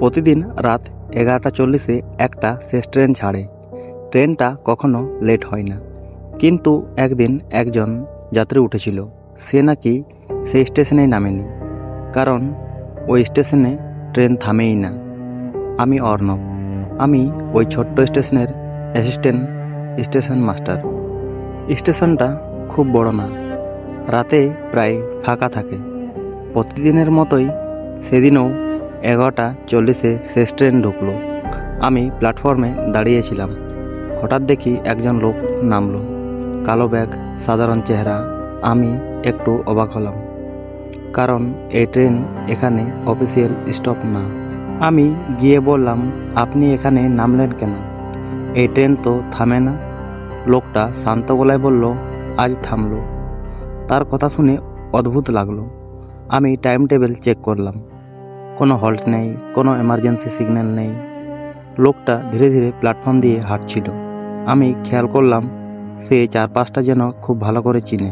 প্রতিদিন রাত 11:40-এ একটা শেষ ট্রেন ছাড়ে। ট্রেনটা কখনো লেট হয় না। কিন্তু একদিন একজন যাত্রী উঠেছিল। সে নাকি সেই স্টেশনেই নামেনি, কারণ ওই স্টেশনে ট্রেন থামেই না। আমি অর্ণব। আমি ওই ছোট্ট স্টেশনের অ্যাসিস্ট্যান্ট স্টেশন মাস্টার। স্টেশনটা খুব বড় না, রাতে প্রায় ফাঁকা থাকে। প্রতিদিনের মতোই সেদিনও 11:40-এ শেষ ট্রেন ঢুকলো। আমি প্ল্যাটফর্মে দাঁড়িয়েছিলাম। হঠাৎ দেখি একজন লোক নামলো, কালো ব্যাগ, সাধারণ চেহারা। আমি একটু অবাক হলাম, কারণ এই ট্রেন এখানে অফিসিয়াল স্টপ না। আমি গিয়ে বললাম, আপনি এখানে নামলেন কেন? এই ট্রেন তো থামে না। লোকটা শান্ত গলায় বলল, আজ থামলো। তার কথা শুনে অদ্ভুত লাগলো। আমি টাইম টেবিল চেক করলাম, কোনো হল্ট নেই, কোনো এমার্জেন্সি সিগন্যাল নেই। লোকটা ধীরে ধীরে প্ল্যাটফর্ম দিয়ে হাঁটছিল। আমি খেয়াল করলাম সে চারপাশটা যেন খুব ভালো করে চিনে।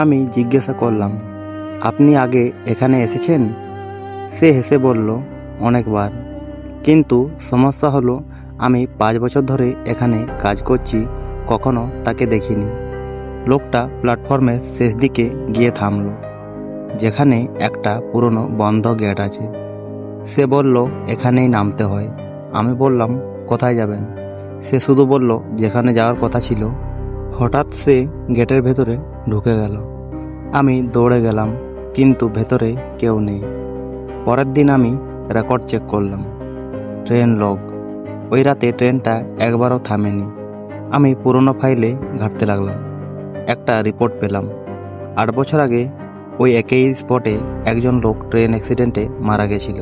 আমি জিজ্ঞাসা করলাম, আপনি আগে এখানে এসেছেন? সে হেসে বলল, অনেকবার। কিন্তু সমস্যা হলো, আমি 5 বছর ধরে এখানে কাজ করছি, কখনো তাকে দেখিনি। লোকটা প্ল্যাটফর্মের শেষ দিকে গিয়ে থামলো, যেখানে একটা পুরনো বন্ধ গেট আছে। সে বলল, এখানেই নামতে হয়। আমি বললাম, কোথায় যাবেন? সে শুধু বলল, যেখানে যাওয়ার কথা ছিল। হঠাৎ সে গেটের ভেতরে ঢুকে গেল। আমি দৌড়ে গেলাম, কিন্তু ভেতরে কেউ নেই। পরের দিন আমি রেকর্ড চেক করলাম, ট্রেন লগ। ওই রাতে ট্রেনটা একবারও থামেনি। আমি পুরনো ফাইলে ঘাঁটতে লাগলাম। একটা রিপোর্ট পেলাম। 8 বছর আগে ওই একই স্পটে একজন লোক ট্রেন অ্যাক্সিডেন্টে মারা গেছিল।